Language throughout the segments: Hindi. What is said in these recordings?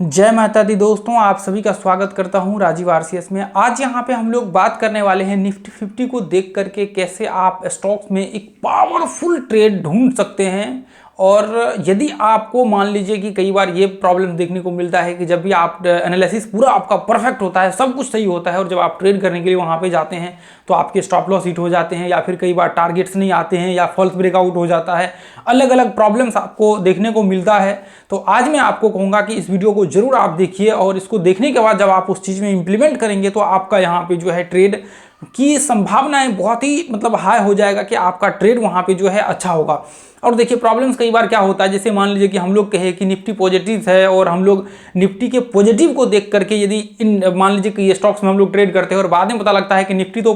जय माता दी दोस्तों, आप सभी का स्वागत करता हूं राजीव आरसीएस में। आज यहां पे हम लोग बात करने वाले हैं निफ्टी 50 को देख करके कैसे आप स्टॉक्स में एक पावरफुल ट्रेड ढूंढ सकते हैं। और यदि आपको मान लीजिए कि कई बार ये प्रॉब्लम देखने को मिलता है कि जब भी आप एनालिसिस पूरा आपका परफेक्ट होता है, सब कुछ सही होता है, और जब आप ट्रेड करने के लिए वहां पे जाते हैं तो आपके स्टॉप लॉस हिट हो जाते हैं, या फिर कई बार टारगेट्स नहीं आते हैं, या फॉल्स ब्रेकआउट हो जाता है, अलग अलग प्रॉब्लम्स आपको देखने को मिलता है। तो आज मैं आपको कहूँगा कि इस वीडियो को जरूर आप देखिए, और इसको देखने के बाद जब आप उस चीज़ में इंप्लीमेंट करेंगे तो आपका यहाँ पे जो है ट्रेड की संभावनाएं बहुत ही हाई हो जाएगा कि आपका ट्रेड वहाँ पे जो है अच्छा होगा। और देखिए प्रॉब्लम्स कई बार क्या होता है, जैसे मान लीजिए कि हम लोग कहे कि निफ्टी पॉजिटिव है, और हम लोग निफ्टी के पॉजिटिव को देख करके यदि इन मान लीजिए कि ये स्टॉक्स में हम लोग ट्रेड करते हैं, और बाद में पता लगता है कि निफ्टी तो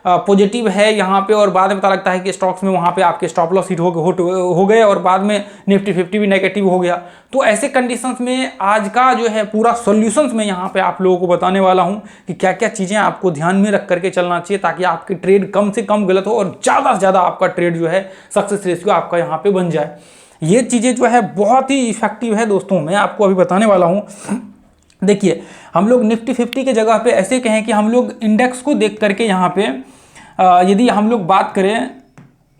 पॉजिटिव है यहाँ पे, और बाद में पता लगता है कि स्टॉक्स में वहाँ पे आपके स्टॉप लॉस हिट हो गए, और बाद में निफ्टी 50 भी नेगेटिव हो गया। तो ऐसे कंडीशंस में आज का जो है पूरा सॉल्यूशंस मैं यहाँ पे आप लोगों को बताने वाला हूँ कि क्या क्या चीज़ें आपको ध्यान में रख करके चलना चाहिए, ताकि आपकी ट्रेड कम से कम गलत हो और ज़्यादा से ज़्यादा आपका ट्रेड जो है सक्सेस रेशियो आपका यहाँ पे बन जाए। ये चीज़ें जो है बहुत ही इफेक्टिव है दोस्तों, मैं आपको अभी बताने वाला हूँ। देखिए हम लोग निफ्टी 50 के जगह पे ऐसे कहें कि हम लोग इंडेक्स को देख करके यहाँ पे यदि हम लोग बात करें,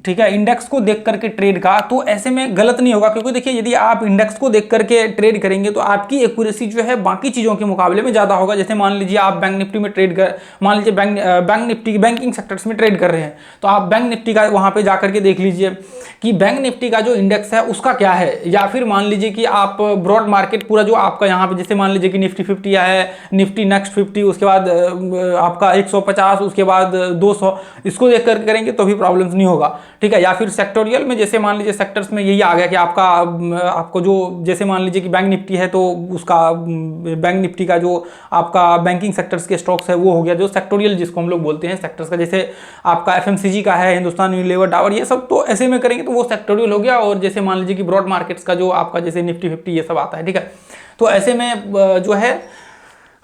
ठीक है, इंडेक्स को देख करके ट्रेड का, तो ऐसे में गलत नहीं होगा, क्योंकि देखिए यदि आप इंडेक्स को देख करके ट्रेड करेंगे तो आपकी एक्यूरेसी जो है बाकी चीज़ों के मुकाबले में ज़्यादा होगा। जैसे मान लीजिए आप बैंक निफ्टी में ट्रेड कर, मान लीजिए बैंक निफ्टी बैंकिंग सेक्टर्स में ट्रेड कर रहे हैं, तो आप बैंक निफ्टी का वहाँ पे जा करके देख लीजिए कि बैंक निफ्टी का जो इंडेक्स है उसका क्या है। या फिर मान लीजिए कि आप ब्रॉड मार्केट पूरा जो आपका यहाँ पे, जैसे मान लीजिए कि निफ्टी 50 है, निफ्टी नेक्स्ट 50, उसके बाद आपका 150, उसके बाद 200, इसको देख करके करेंगे तो भी प्रॉब्लम्स नहीं होगा, ठीक है। या फिर सेक्टोरियल में, जैसे मान लीजिए सेक्टर्स में यही आ गया कि आपको जो, जैसे मान लीजिए कि बैंक निफ्टी है तो उसका बैंक निफ्टी का जो आपका बैंकिंग सेक्टर्स के स्टॉक्स है वो हो गया, जो सेक्टोरियल जिसको हम लोग बोलते हैं सेक्टर्स का, जैसे आपका एफएमसीजी का है, हिंदुस्तान यूनिलीवर, डाबर, ये सब, तो ऐसे में करेंगे तो वो सेक्टोरियल हो गया। और जैसे मान लीजिए कि ब्रॉड मार्केट्स का जो आपका जैसे निफ्टी 50 ये सब आता है, ठीक है। तो ऐसे में जो है,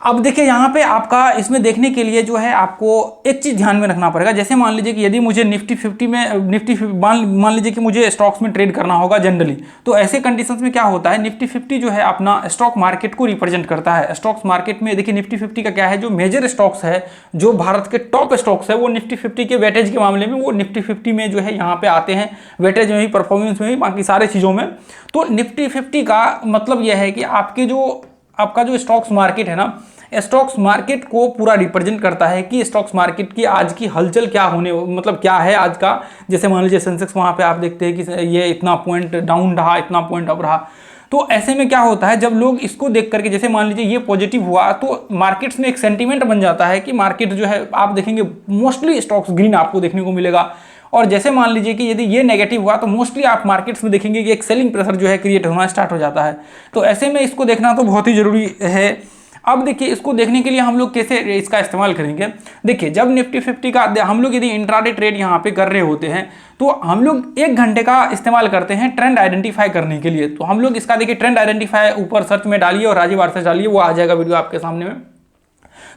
अब देखिए यहाँ पे आपका इसमें देखने के लिए जो है आपको एक चीज़ ध्यान में रखना पड़ेगा। जैसे मान लीजिए कि यदि मुझे निफ्टी 50 में मान लीजिए कि मुझे स्टॉक्स में ट्रेड करना होगा जनरली, तो ऐसे कंडीशंस में क्या होता है, निफ्टी 50 जो है अपना स्टॉक मार्केट को रिप्रेजेंट करता है। स्टॉक्स मार्केट में देखिए निफ्टी 50 का क्या है, जो मेजर स्टॉक्स है, जो भारत के टॉप स्टॉक्स है, वो निफ्टी 50 के वेटेज के मामले में वो निफ्टी 50 में जो है यहाँ पे आते हैं, वेटेज में भी, परफॉर्मेंस में भी, बाकी सारे चीज़ों में। तो निफ्टी 50 का मतलब यह है कि आपका जो स्टॉक्स मार्केट है ना, स्टॉक्स मार्केट को पूरा रिप्रेजेंट करता है कि स्टॉक्स मार्केट की आज की हलचल क्या होने, मतलब क्या है आज का। जैसे मान लीजिए सेंसेक्स, वहाँ पे आप देखते हैं कि ये इतना पॉइंट डाउन रहा, इतना पॉइंट अप रहा। तो ऐसे में क्या होता है, जब लोग इसको देख करके, जैसे मान लीजिए ये पॉजिटिव हुआ, तो मार्केट्स में एक सेंटीमेंट बन जाता है कि मार्केट जो है, आप देखेंगे मोस्टली स्टॉक्स ग्रीन आपको देखने को मिलेगा। और जैसे मान लीजिए कि यदि ये नेगेटिव हुआ, तो मोस्टली आप मार्केट्स में देखेंगे कि एक सेलिंग प्रेशर जो है क्रिएट होना स्टार्ट हो जाता है। तो ऐसे में इसको देखना तो बहुत ही जरूरी है। अब देखिए इसको देखने के लिए हम लोग कैसे इसका इस्तेमाल करेंगे। देखिए जब निफ्टी 50 का हम लोग यदि इंट्राडे ट्रेड यहाँ पे कर रहे होते हैं, तो हम लोग 1 घंटे का इस्तेमाल करते हैं ट्रेंड आइडेंटिफाई करने के लिए। तो हम लोग इसका देखिए ट्रेंड आइडेंटिफाई ऊपर सर्च में डालिए और राजीव आरसीएस डालिए, वो आ जाएगा वीडियो आपके सामने में।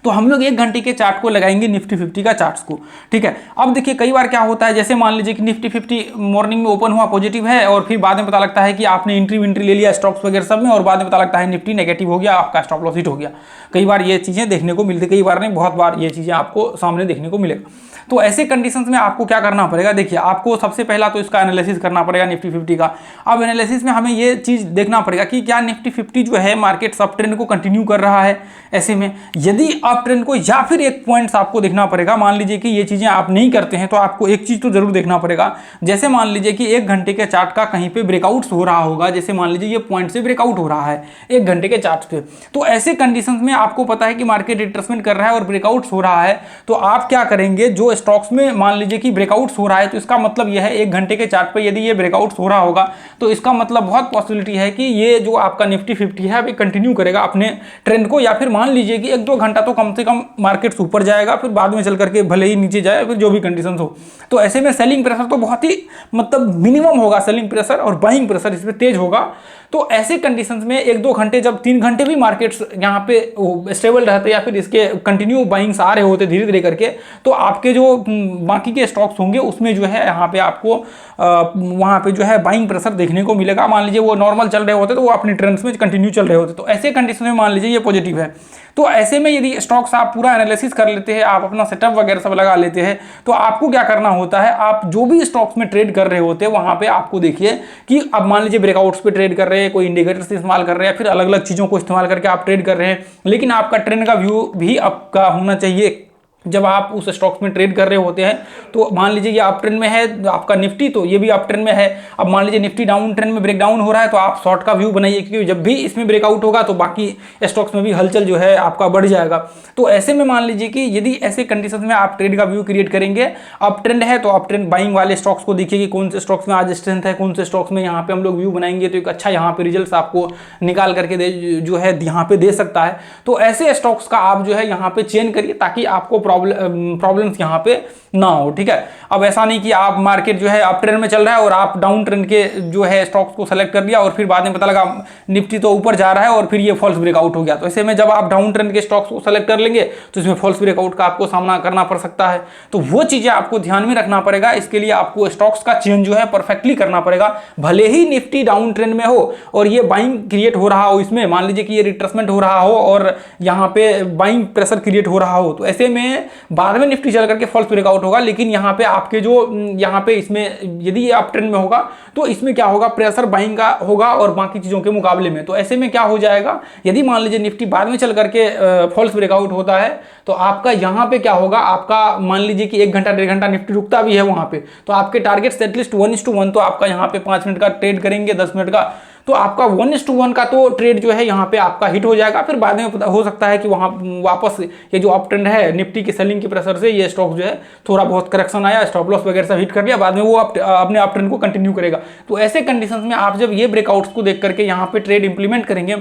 तो हम लोग 1 घंटे के चार्ट को लगाएंगे, निफ्टी 50 का चार्ट्स को, ठीक है। अब देखिए कई बार क्या होता है, जैसे मान लीजिए कि निफ्टी 50 मॉर्निंग में ओपन हुआ पॉजिटिव है, और फिर बाद में पता लगता है कि आपने एंट्री ले लिया स्टॉक्स वगैरह सब में, और बाद में पता लगता है निफ्टी नेगेटिव हो गया, आपका स्टॉप लॉस हिट हो गया। कई बार ये चीज़ें देखने को मिलती, कई बार नहीं, बहुत बार ये चीज़ें आपको सामने देखने को मिलेगा। तो ऐसे कंडीशंस में आपको क्या करना पड़ेगा, देखिए आपको सबसे पहला तो इसका एनालिसिस करना पड़ेगा निफ्टी 50 का। अब एनालिसिस में हमें ये चीज़ देखना पड़ेगा कि क्या निफ्टी 50 जो है मार्केट सब ट्रेंड को कंटिन्यू कर रहा है। ऐसे में यदि अप ट्रेंड को, या फिर एक पॉइंट्स आपको देखना पड़ेगा, मान लीजिए कि ये चीज़ें आप नहीं करते हैं तो आपको एक चीज़ तो जरूर देखना पड़ेगा। जैसे मान लीजिए कि 1 घंटे के चार्ट का कहीं पे ब्रेकआउट्स हो रहा होगा, जैसे मान लीजिए ये पॉइंट से ब्रेकआउट हो रहा है 1 घंटे के चार्ट पे, तो ऐसे कंडीशंस में आपको पता है कि मार्केट रिट्रेसमेंट कर रहा है और ब्रेकआउट्स हो रहा है, तो आप क्या करेंगे, जो स्टॉक्स में मान लीजिए कि ब्रेकआउट्स हो रहा है, तो इसका मतलब यह है 1 घंटे के चार्ट पे यदि ये ब्रेकआउट्स हो रहा होगा, तो इसका मतलब बहुत पॉसिबिलिटी है कि ये जो आपका निफ्टी 50 है अभी कंटिन्यू करेगा अपने ट्रेंड को। या फिर मान लीजिए कि 1-2 घंटा तो कम से कम मार्केट ऊपर जाएगा, फिर बाद में चल करके भले ही नीचे जाए, फिर जो भी कंडीशन हो। तो ऐसे में सेलिंग प्रेशर तो बहुत ही मिनिमम होगा, सेलिंग प्रेशर, और बाइंग प्रेशर इस पर तेज होगा। तो ऐसे कंडीशंस में 1-2 घंटे, जब 3 घंटे भी मार्केट्स यहाँ पे स्टेबल रहते या फिर इसके कंटिन्यू बाइंग्स आ रहे होते धीरे धीरे करके, तो आपके जो बाकी के स्टॉक्स होंगे उसमें जो है यहाँ पे आपको वहाँ पे जो है बाइंग प्रेशर देखने को मिलेगा। मान लीजिए वो नॉर्मल चल रहे होते तो वो अपनी ट्रेंड्स में कंटिन्यू चल रहे होते, तो ऐसे कंडीशन में मान लीजिए ये पॉजिटिव है। तो ऐसे में यदि स्टॉक्स आप पूरा एनालिसिस कर लेते हैं, आप अपना सेटअप वगैरह सब लगा लेते हैं, तो आपको क्या करना होता है, आप जो भी स्टॉक्स में ट्रेड कर रहे होते हैं वहां पे आपको देखिए कि अब मान लीजिए ब्रेकआउट्स पे ट्रेड कर रहे हैं, कोई इंडिकेटर्स इस्तेमाल कर रहे हैं, फिर अलग अलग चीज़ों को इस्तेमाल करके आप ट्रेड कर रहे हैं, लेकिन आपका ट्रेंड का व्यू भी आपका होना चाहिए। जब आप उस स्टॉक्स में ट्रेड कर रहे होते हैं तो मान लीजिए ये अप ट्रेंड में है आपका निफ्टी, तो ये भी अप ट्रेंड में है। अब मान लीजिए निफ्टी डाउन ट्रेंड में ब्रेक डाउन हो रहा है, तो आप शॉर्ट का व्यू बनाइए, क्योंकि जब भी इसमें ब्रेकआउट होगा तो बाकी स्टॉक्स में भी हलचल जो है आपका बढ़ जाएगा। तो ऐसे में मान लीजिए कि यदि ऐसे कंडीशन में आप ट्रेड का व्यू क्रिएट करेंगे, अप ट्रेंड है तो अप ट्रेंड बाइंग वाले स्टॉक्स को देखिए कि कौन से स्टॉक्स में आज स्ट्रेंथ है, कौन से स्टॉक्स में यहाँ पे हम लोग व्यू बनाएंगे तो एक अच्छा यहाँ पे रिजल्ट आपको निकाल करके जो है यहाँ पे दे सकता है। तो ऐसे स्टॉक्स का आप जो है यहाँ पे चेन करिए ताकि आपको प्रॉब्लम्स यहाँ पे ना हो, ठीक है। अब ऐसा नहीं कि आप मार्केट जो है अप ट्रेंड में चल रहा है और आप डाउन ट्रेंड के जो है स्टॉक्स को सेलेक्ट कर लिया और फिर बाद में पता लगा निफ्टी तो ऊपर जा रहा है और फिर ये फॉल्स ब्रेकआउट हो गया। तो ऐसे में जब आप डाउन ट्रेंड के स्टॉक्स को सेलेक्ट कर लेंगे तो इसमें फॉल्स ब्रेकआउट का आपको सामना करना पड़ सकता है। तो वो चीजें आपको ध्यान में रखना पड़ेगा। इसके लिए आपको स्टॉक्स का चेंज जो है परफेक्टली करना पड़ेगा। भले ही निफ्टी डाउन ट्रेंड में हो और ये बाइंग क्रिएट हो रहा हो, इसमें मान लीजिए कि ये रिट्रेसमेंट हो रहा हो और यहाँ पे बाइंग प्रेशर क्रिएट हो रहा हो, तो ऐसे में बाद में निफ्टी चल करके फॉल्स ब्रेकआउट होगा, लेकिन यहाँ पे आपके जो यहाँ पे इसमें यदि ये अप ट्रेंड में होगा तो इसमें क्या होगा, प्रेशर बाइंग का होगा और बाकी चीजों के मुकाबले में। तो ऐसे में क्या हो जाएगा, यदि मान लीजिए निफ्टी बाद में चल करके फॉल्स ब्रेकआउट होता है तो आपका यहाँ पे क्या होगा, आपका मान लीजिए कि 1 घंटा 1.5 घंटा निफ्टी रुकता भी है वहां पे, तो आपके टारगेट्स एटलीस्ट 1:1, तो आपका यहाँ पे 5 मिनट का ट्रेड करेंगे, 10 मिनट का, तो आपका 1:1 का तो ट्रेड जो है यहाँ पे आपका हिट हो जाएगा। फिर बाद में हो सकता है कि वहां वापस ये जो अप ट्रेंड है निफ्टी की सेलिंग की प्रेशर से ये स्टॉक जो है थोड़ा बहुत करेक्शन आया, स्टॉप लॉस वगैरह सब हिट कर लिया, बाद में वो अपने अप ट्रेंड को कंटिन्यू करेगा। तो ऐसे कंडीशंस में आप जब ये ब्रेकआउट्स को देख करके यहाँ पे ट्रेड इंप्लीमेंट करेंगे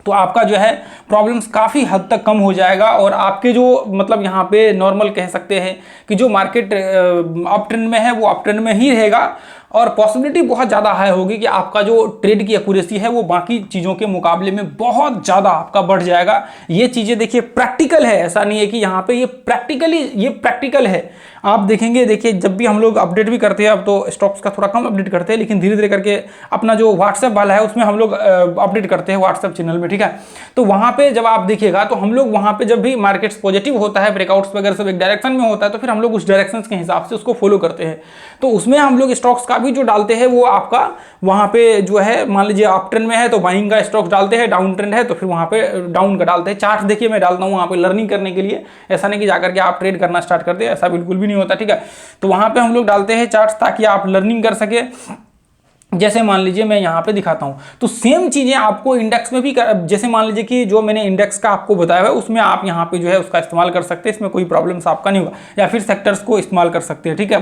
तो आपका जो है प्रॉब्लम्स काफ़ी हद तक कम हो जाएगा और आपके जो मतलब यहाँ पे नॉर्मल कह सकते हैं कि जो मार्केट अप ट्रेंड में है वो अप ट्रेंड में ही रहेगा और पॉसिबिलिटी बहुत ज़्यादा हाई होगी कि आपका जो ट्रेड की एक्यूरेसी है वो बाकी चीज़ों के मुकाबले में बहुत ज़्यादा आपका बढ़ जाएगा। ये चीज़ें देखिए प्रैक्टिकल है, ऐसा नहीं है कि यहाँ पे ये प्रैक्टिकल है। आप देखेंगे, देखिए जब भी हम लोग अपडेट भी करते हैं, अब तो स्टॉक्स का थोड़ा कम अपडेट करते हैं, लेकिन धीरे धीरे करके अपना जो व्हाट्सएप वाला है उसमें हम लोग अपडेट करते हैं व्हाट्सएप चैनल में, ठीक है। तो वहाँ पे जब आप देखिएगा तो हम लोग वहाँ पे जब भी मार्केट्स पॉजिटिव होता है, ब्रेकआउट्स वगैरह सब एक डायरेक्शन में होता है, तो फिर हम लोग उस डायरेक्शन के हिसाब से उसको फॉलो करते हैं। तो उसमें हम लोग स्टॉक्स का भी जो डालते हैं वो आपका वहाँ पे जो है मान लीजिए अप ट्रेंड में है तो बाइंग का स्टॉक डालते हैं, डाउन ट्रेंड है तो फिर वहाँ पे डाउन का डालते हैं। चार्ट देखिए मैं डालता हूँ वहाँ पे लर्निंग करने के लिए, ऐसा नहीं कि जाकर के आप ट्रेड करना स्टार्ट कर दे, ऐसा बिल्कुल भी नहीं होता, ठीक है। तो वहाँ पे हम लोग डालते हैं चार्ट्स ताकि आप लर्निंग कर सके। जैसे मान लीजिए मैं यहाँ पे दिखाता हूँ, तो सेम चीज़ें आपको इंडेक्स में भी जैसे मान लीजिए कि जो मैंने इंडेक्स का आपको बताया है उसमें आप यहाँ पे जो है उसका इस्तेमाल कर सकते हैं, इसमें कोई प्रॉब्लम्स आपका नहीं होगा। या फिर सेक्टर्स को इस्तेमाल कर सकते हैं, ठीक है।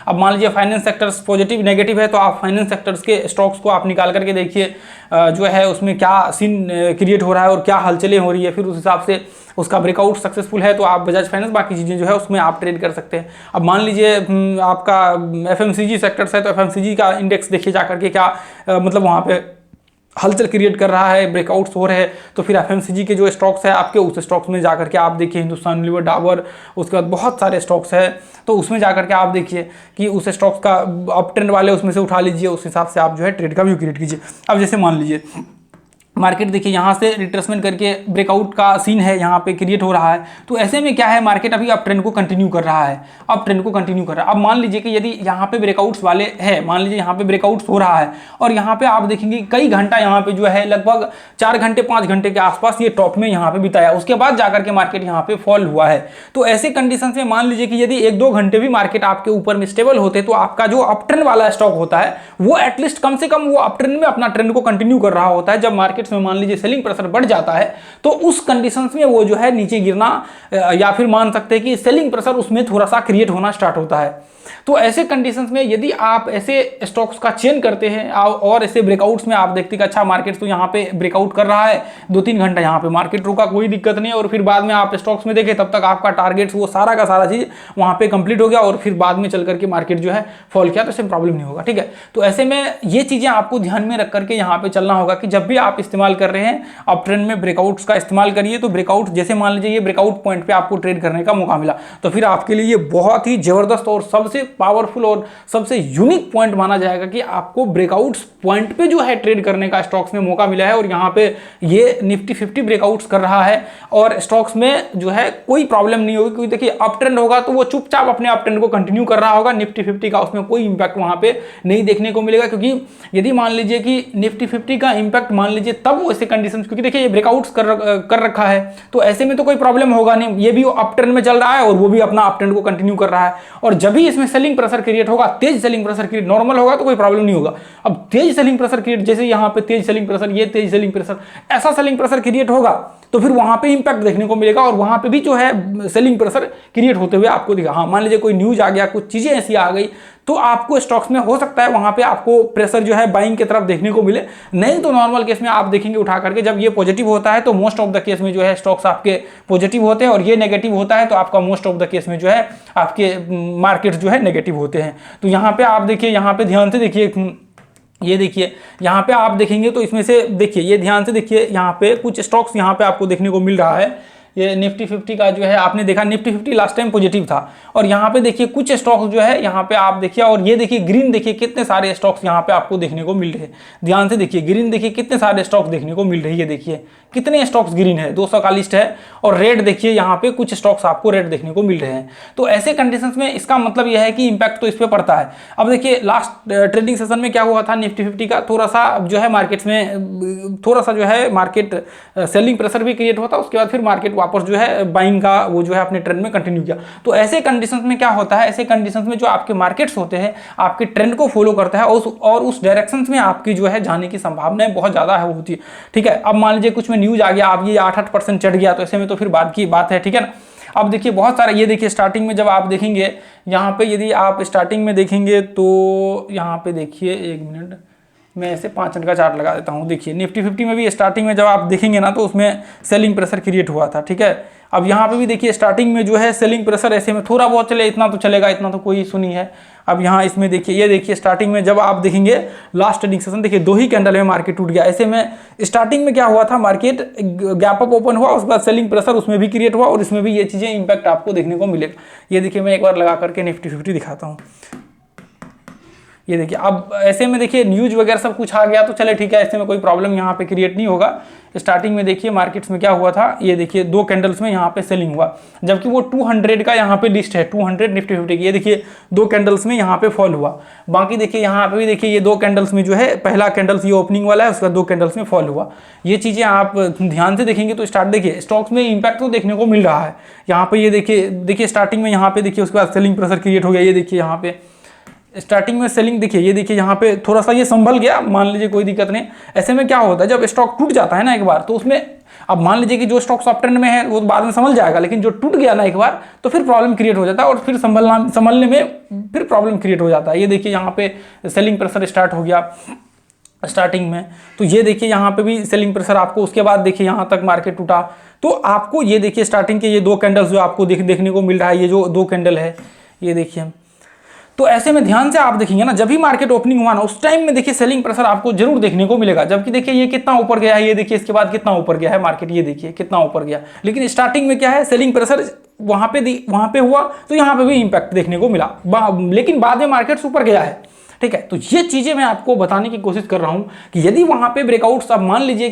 अब मान लीजिए फाइनेंस सेक्टर्स पॉजिटिव नेगेटिव है तो आप फाइनेंस सेक्टर्स के स्टॉक्स को आप निकाल करके देखिए जो है उसमें क्या सीन क्रिएट हो रहा है और क्या हलचलें हो रही है, फिर उस हिसाब से उसका ब्रेकआउट सक्सेसफुल है तो आप बजाज फाइनेंस बाकी चीज़ें जो है उसमें आप ट्रेड कर सकते हैं। अब मान लीजिए आपका FMCG सेक्टर्स है तो FMCG का इंडेक्स देखिए जाकर के क्या मतलब वहाँ पे हलचल क्रिएट कर रहा है, ब्रेकआउट्स हो रहे हैं, तो फिर FMCG के जो स्टॉक्स है आपके उस स्टॉक्स में जाकर के आप देखिए हिंदुस्तान लीवर, डाबर, उसके बाद बहुत सारे स्टॉक्स है, तो उसमें जाकर के आप देखिए कि उस स्टॉक्स का अप ट्रेंड वाले उसमें से उठा लीजिए, उस हिसाब से आप जो है ट्रेड का व्यू क्रिएट कीजिए। अब जैसे मान लीजिए मार्केट देखिए यहाँ से रिट्रेसमेंट करके ब्रेकआउट का सीन है यहाँ पे क्रिएट हो रहा है, तो ऐसे में क्या है मार्केट अभी अप ट्रेंड को कंटिन्यू कर रहा है, अप ट्रेंड को कंटिन्यू कर रहा है। अब मान लीजिए कि यदि यहाँ पे ब्रेकआउट्स वाले है, मान लीजिए यहाँ पे ब्रेकआउट्स हो रहा है और यहाँ पे आप देखेंगे कई घंटा यहाँ पे जो है लगभग 4 घंटे 5 घंटे के आसपास ये टॉप में यहाँ पे बिताया, उसके बाद जाकर के मार्केट यहाँ पे फॉल हुआ है। तो ऐसे कंडीशन में मान लीजिए कि यदि 1-2 घंटे भी मार्केट आपके ऊपर में स्टेबल होते तो आपका जो अप ट्रेंड वाला स्टॉक होता है वो एटलीस्ट कम से कम वो अप ट्रेंड में अपना ट्रेंड को कंटिन्यू कर रहा होता है। जब मार्केट्स में मान लीजिए सेलिंग प्रेशर बढ़ जाता है तो उस कंडीशंस में वो जो है नीचे गिरना या फिर मान सकते हैं कि सेलिंग प्रेशर उसमें थोड़ा सा क्रिएट होना स्टार्ट होता है। तो ऐसे कंडीशंस में यदि आप ऐसे स्टॉक्स का चयन करते हैं और ऐसे ब्रेकआउट्स में आप देखते हैं कि अच्छा मार्केट तो यहाँ पे ब्रेकआउट कर रहा है, 2-3 घंटा यहाँ पे मार्केट रुका, कोई दिक्कत नहीं, और फिर बाद में आप स्टॉक्स में देखें तब तक आपका टारगेट्स वो सारा का सारा चीज वहां पे कंप्लीट हो गया और फिर बाद में चल करके मार्केट जो है फॉल किया, तो इससे प्रॉब्लम नहीं होगा। ठीक है, तो ऐसे में ये चीजें आपको ध्यान में रख करके यहाँ पे चलना होगा कि जब भी आप इस्तेमाल कर रहे हैं अप ट्रेंड में ब्रेकआउट्स का इस्तेमाल करिए। तो ब्रेकआउट जैसे मान लीजिए ये ब्रेकआउट पॉइंट पे आपको ट्रेड करने का मौका मिला, तो फिर आपके लिए ये बहुत ही जबरदस्त और सबसे पावरफुल और सबसे यूनिक पॉइंट माना जाएगा कि आपको ब्रेकआउट्स पॉइंट पे जो है ट्रेड करने का स्टॉक्स में मौका मिला है। और यहाँ पे ये निफ्टी 50 ब्रेकआउट्स कर रहा है और स्टॉक्स में जो है कोई प्रॉब्लम नहीं होगी, क्योंकि देखिए अप ट्रेंड होगा तो वो चुपचाप अपने अप ट्रेंड को कंटिन्यू कर रहा होगा। निफ्टी 50 का उसमें कोई इंपैक्ट वहां पे नहीं देखने को मिलेगा, क्योंकि यदि मान लीजिए कि निफ्टी 50 का इंपैक्ट मान लीजिए तब वो ऐसे कंडीशन, क्योंकि देखिए ये ब्रेकआउट्स कर रखा है तो ऐसे में तो कोई प्रॉब्लम होगा नहीं, ये भी अप ट्रेंड में चल रहा है और वो भी अपना अप ट्रेंड को कंटिन्यू कर रहा है। और जब भी इसमें सेलिंग प्रेशर क्रिएट होगा, तेज सेलिंग प्रेशर क्रिएट, नॉर्मल होगा तो कोई प्रॉब्लम नहीं होगा। अब तेज सेलिंग प्रेशर क्रिएट, जैसे यहाँ पे तेज सेलिंग प्रेशर, ये तेज सेलिंग प्रेशर, ऐसा सेलिंग प्रेशर क्रिएट होगा तो फिर वहां पे इंपैक्ट देखने को मिलेगा और वहां पे भी जो है सेलिंग प्रेशर क्रिएट होते हुए आपको दिखा। हाँ, मान लीजिए कोई न्यूज आ गया, कुछ चीजें ऐसी आ गई तो आपको स्टॉक्स में हो सकता है वहां पे आपको प्रेशर जो है बाइंग की तरफ देखने को मिले, नहीं तो नॉर्मल केस में आप देखेंगे उठा करके जब ये पॉजिटिव होता है तो मोस्ट ऑफ द केस में जो है स्टॉक्स आपके पॉजिटिव होते हैं, और ये नेगेटिव होता है तो आपका मोस्ट ऑफ द केस में जो है आपके मार्केट जो है नेगेटिव होते हैं। तो यहाँ पे आप देखिए, यहाँ पे ध्यान से देखिए, ये देखिए यहाँ पे आप देखेंगे तो इसमें से देखिए, ये ध्यान से देखिए, यहाँ पे कुछ स्टॉक्स यहाँ पे आपको देखने को मिल रहा है। ये निफ्टी 50 का जो है आपने देखा निफ्टी 50 लास्ट टाइम पॉजिटिव था, और यहाँ पे देखिए कुछ स्टॉक्स जो है यहाँ पे आप देखिए, और ये देखिए ग्रीन, देखिए कितने सारे स्टॉक्स यहाँ पे आपको देखने को मिल रहे हैं। ध्यान से देखिए ग्रीन, देखिए कितने सारे स्टॉक्स देखने को मिल रही है, देखिए कितने स्टॉक्स ग्रीन है, 200 का लिस्ट है। और रेड देखिए यहाँ पे कुछ स्टॉक्स आपको रेड देखने को मिल रहे हैं। तो ऐसे कंडीशंस में इसका मतलब यह है कि इंपैक्ट तो इस पे पड़ता है। अब देखिए लास्ट ट्रेडिंग सेशन में क्या हुआ था, निफ्टी 50 का थोड़ा सा जो है मार्केट्स में थोड़ा सा जो है मार्केट सेलिंग प्रेशर भी क्रिएट होता, उसके बाद फिर मार्केट वापस जो है बाइंग का वो जो है अपने ट्रेंड में कंटिन्यू किया। तो ऐसे कंडीशंस में क्या होता है, ऐसे कंडीशंस में जो आपके मार्केट्स होते हैं आपके ट्रेंड को फॉलो करता है और उस डायरेक्शन में आपकी जो है जाने की संभावनाएं बहुत ज्यादा है होती है। ठीक है, अब मान लीजिए कुछ में न्यूज आ गया, आप ये 8-8% चढ़ गया, तो ऐसे में तो फिर बाद की बात है। ठीक है ना, अब देखिए बहुत सारा, ये देखिए स्टार्टिंग में जब आप देखेंगे यहाँ पे, यदि आप स्टार्टिंग में देखेंगे तो यहाँ पे देखिए, एक मिनट मैं ऐसे 5 मिनट का चार्ट लगा देता हूँ। देखिए निफ्टी 50 में भी स्टार्टिंग में जब आप देखेंगे ना तो उसमें सेलिंग प्रेशर क्रिएट हुआ था। ठीक है, अब यहाँ पे भी देखिए स्टार्टिंग में जो है सेलिंग प्रेशर ऐसे में थोड़ा बहुत चले, इतना तो चलेगा, इतना तो कोई इशू नहीं है। अब यहाँ इसमें देखिए, ये देखिए स्टार्टिंग में जब आप देखेंगे लास्ट ट्रेडिंग सेशन, देखिए 2 ही कैंडल में मार्केट टूट गया। ऐसे में स्टार्टिंग में क्या हुआ था, मार्केट गैप अप ओपन हुआ, उसके बाद सेलिंग प्रेशर उसमें भी क्रिएट हुआ और इसमें भी ये चीजें इंपैक्ट आपको देखने को मिलेगा। ये देखिए मैं एक बार लगा करके निफ्टी 50 दिखाता हूँ। ये देखिए अब ऐसे में देखिए न्यूज वगैरह सब कुछ आ गया तो चले ठीक है, ऐसे में कोई प्रॉब्लम यहाँ पे क्रिएट नहीं होगा। स्टार्टिंग में देखिए मार्केट्स में क्या हुआ था, ये देखिए 2 कैंडल्स में यहाँ पे सेलिंग हुआ, जबकि वो 200 का यहाँ पे लिस्ट है, 200 निफ्टी 50 की। ये देखिए 2 कैंडल्स में यहाँ पे फॉल हुआ। बाकी देखिए यहाँ पे भी देखिए ये 2 कैंडल्स में जो है, पहला कैंडल्स ये ओपनिंग वाला है, उसका 2 कैंडल्स में फॉल हुआ। ये चीजें आप ध्यान से देखेंगे तो स्टार्ट देखिए स्टॉक्स में इंपैक्ट तो देखने को मिल रहा है। यहाँ पे ये देखिए स्टार्टिंग में यहाँ पे देखिए उसके बाद सेलिंग प्रेशर क्रिएट हो गया। ये देखिए यहाँ पे स्टार्टिंग में सेलिंग, देखिए ये देखिए यहाँ पे थोड़ा सा ये संभल गया, मान लीजिए कोई दिक्कत नहीं। ऐसे में क्या होता है, जब स्टॉक टूट जाता है ना एक बार, तो उसमें अब मान लीजिए कि जो स्टॉक्स अप ट्रेंड में है वो बाद में संभल जाएगा, लेकिन जो टूट गया ना एक बार तो फिर प्रॉब्लम क्रिएट हो जाता है और फिर संभलने में फिर प्रॉब्लम क्रिएट हो जाता है। ये देखिए यहाँ पे सेलिंग प्रेशर स्टार्ट हो गया स्टार्टिंग में, तो ये देखिए यहाँ पे भी सेलिंग प्रेशर आपको, उसके बाद देखिए यहाँ तक मार्केट टूटा। तो आपको ये देखिए स्टार्टिंग के ये 2 कैंडल्स जो आपको देखने को मिल रहा है, ये जो 2 कैंडल है ये देखिए। तो ऐसे में ध्यान से आप देखेंगे ना, जब भी मार्केट ओपनिंग हुआ ना उस टाइम में देखिए सेलिंग प्रेशर आपको जरूर देखने को मिलेगा। जबकि देखिए ये कितना ऊपर गया है, ये देखिए इसके बाद कितना ऊपर गया है मार्केट, ये देखिए कितना ऊपर गया। लेकिन स्टार्टिंग में क्या है, सेलिंग प्रेशर वहां पे हुआ तो यहाँ पे भी इंपैक्ट देखने को मिला, लेकिन बाद में मार्केट ऊपर गया है। ठीक है, तो ये चीजें मैं आपको बताने की कोशिश कर रहा हूं कि यदि वहां पे ब्रेकआउट्स, अब मान लीजिए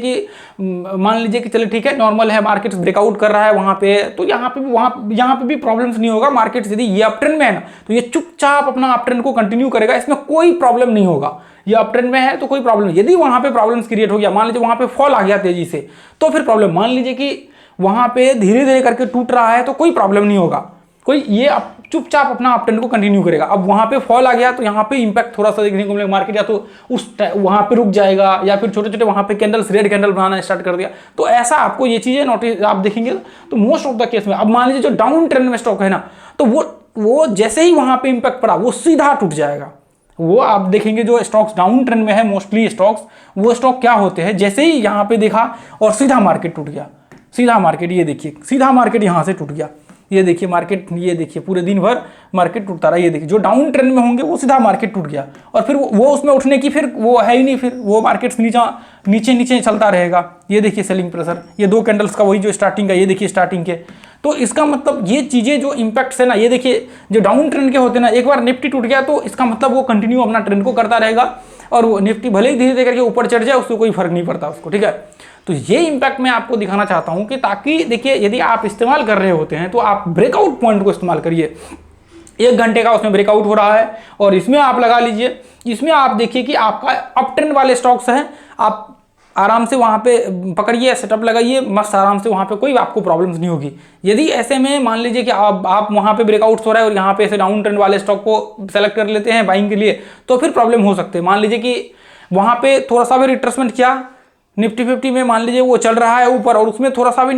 कि चलिए ठीक है नॉर्मल है, मार्केट ब्रेकआउट कर रहा है वहां पे, तो यहाँ पे भी प्रॉब्लम्स नहीं होगा। मार्केट यदि ये अप ट्रेंड में है ना तो ये चुपचाप अपना अप ट्रेंड को कंटिन्यू करेगा, इसमें कोई प्रॉब्लम नहीं होगा। ये अप ट्रेंड में है तो कोई प्रॉब्लम नहीं। यदि वहां पे प्रॉब्लम्स क्रिएट हो गया, मान लीजिए वहां पे फॉल आ गया तेजी से, तो फिर प्रॉब्लम, मान लीजिए कि वहां पे धीरे धीरे करके टूट रहा है तो कोई प्रॉब्लम नहीं होगा, कोई ये चुपचाप अपना अप ट्रेंड को कंटिन्यू करेगा। अब वहां पे फॉल आ गया तो यहाँ पे इंपैक्ट थोड़ा सा देखने को मिलेगा, मार्केट या तो उस वहां पे रुक जाएगा या फिर छोटे छोटे वहां पे कैंडल्स, रेड कैंडल बनाना स्टार्ट कर दिया। तो ऐसा आपको ये चीजें नोटिस आप देखेंगे तो मोस्ट ऑफ द केस में, अब मान लीजिए जो डाउन ट्रेंड में स्टॉक है ना, तो वो वो जैसे ही वहां पे इंपैक्ट पड़ा वो सीधा टूट जाएगा। वो आप देखेंगे जो स्टॉक्स डाउन ट्रेंड में है मोस्टली स्टॉक्स, वो स्टॉक क्या होते हैं, जैसे ही यहाँ पे देखा और सीधा मार्केट टूट गया, सीधा मार्केट, ये देखिए सीधा मार्केट यहाँ से टूट गया, ये देखिए मार्केट, ये देखिए पूरे दिन भर मार्केट टूटता रहा। ये देखिए जो डाउन ट्रेंड में होंगे वो सीधा मार्केट टूट गया और फिर वो उसमें उठने की फिर वो है ही नहीं, फिर वो मार्केट नीचे नीचे चलता रहेगा। ये देखिए सेलिंग प्रेशर, ये 2 कैंडल्स का वही जो स्टार्टिंग का, ये देखिए स्टार्टिंग के। तो इसका मतलब ये चीज़ें जो इम्पैक्ट्स है ना, ये देखिए जो डाउन ट्रेंड के होते हैं ना, एक बार निफ्टी टूट गया तो इसका मतलब वो कंटिन्यू अपना ट्रेंड को करता रहेगा और वो निफ्टी भले ही धीरे धीरे करके ऊपर चढ़ जाए उसको कोई फर्क नहीं पड़ता उसको, ठीक है। तो ये इंपैक्ट मैं आपको दिखाना चाहता हूं कि ताकि देखिए यदि आप इस्तेमाल कर रहे होते हैं तो आप ब्रेकआउट पॉइंट को इस्तेमाल करिए। 1 घंटे का उसमें ब्रेकआउट हो रहा है और इसमें आप लगा लीजिए, इसमें आप देखिए कि आपका अप ट्रेंड वाले स्टॉक्स हैं, आप आराम से वहां पे पकड़िए, सेटअप लगाइए, मस्त आराम से, वहां पे कोई आपको प्रॉब्लम्स नहीं होगी। यदि ऐसे में मान लीजिए कि आप वहां पे ब्रेकआउट हो रहा है और यहाँ पे ऐसे डाउन ट्रेंड वाले स्टॉक को सेलेक्ट कर लेते हैं बाइंग के लिए, तो फिर प्रॉब्लम हो सकते हैं। मान लीजिए कि वहां पे थोड़ा सा भी रिट्रेसमेंट किया निफ्टी 50 में, मान लीजिए वो चल रहा है ऊपर और उसमें थोड़ा सा भी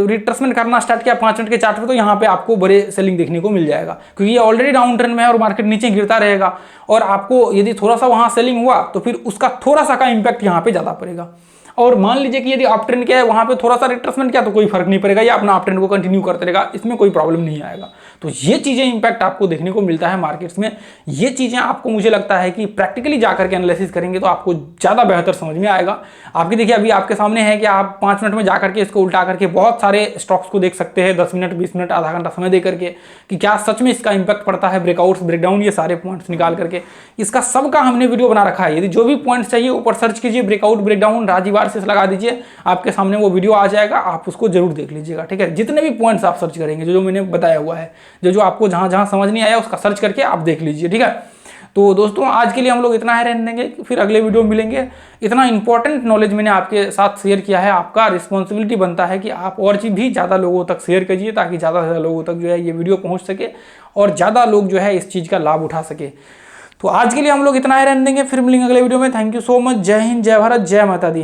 रिट्रेसमेंट करना स्टार्ट किया 5 मिनट के चार्ट पे, तो यहाँ पे आपको बड़े सेलिंग देखने को मिल जाएगा, क्योंकि ये ऑलरेडी डाउन ट्रेंड में है और मार्केट नीचे गिरता रहेगा। और आपको यदि थोड़ा सा वहाँ सेलिंग हुआ तो फिर उसका थोड़ा सा का इम्पैक्ट यहाँ पे ज़्यादा पड़ेगा। और मान लीजिए कि यदि अप ट्रेंड क्या है वहाँ पे थोड़ा सा रिट्रेसमेंट किया तो कोई फर्क नहीं पड़ेगा, या अपना अप ट्रेंड को कंटिन्यू करते रहेगा, इसमें कोई प्रॉब्लम नहीं आएगा। तो ये चीज़ें इंपैक्ट आपको देखने को मिलता है मार्केट्स में। ये चीज़ें आपको मुझे लगता है कि प्रैक्टिकली जाकर के एनालिसिस करेंगे तो आपको ज़्यादा बेहतर समझ में आएगा। आपकी देखिए अभी आपके सामने है कि आप 5 मिनट में जाकर के इसको उल्टा करके बहुत सारे स्टॉक्स को देख सकते हैं, 10 मिनट 20 मिनट आधा घंटा समय दे करके, कि क्या सच में इसका इंपैक्ट पड़ता है, ब्रेकआउट्स ब्रेकडाउन, ये सारे पॉइंट्स निकाल करके इसका सबका हमने वीडियो बना रखा है। यदि जो भी पॉइंट्स चाहिए ऊपर सर्च कीजिए, ब्रेकआउट ब्रेकडाउन राजीव आरसीएस लगा दीजिए, आपके सामने वो वीडियो आ जाएगा, आप उसको जरूर देख लीजिएगा, ठीक है। जितने भी पॉइंट्स आप सर्च करेंगे, जो मैंने बताया हुआ है, जो आपको जहां जहां समझ नहीं आया उसका सर्च करके आप देख लीजिए, ठीक है। तो दोस्तों आज के लिए हम लोग इतना ही रहने देंगे, फिर अगले वीडियो में मिलेंगे। इतना इंपॉर्टेंट नॉलेज मैंने आपके साथ शेयर किया है, आपका रिस्पॉन्सिबिलिटी बनता है कि आप और चीज़ भी ज़्यादा लोगों तक शेयर कीजिए, ताकि ज़्यादा से ज़्यादा लोगों तक जो है ये वीडियो पहुँच सके और ज़्यादा लोग जो है इस चीज़ का लाभ उठा सके। तो आज के लिए हम लोग इतना ही रहने देंगे, फिर मिलेंगे अगले वीडियो में। Thank you so much. जय हिंद, जय भारत, जय माता दी।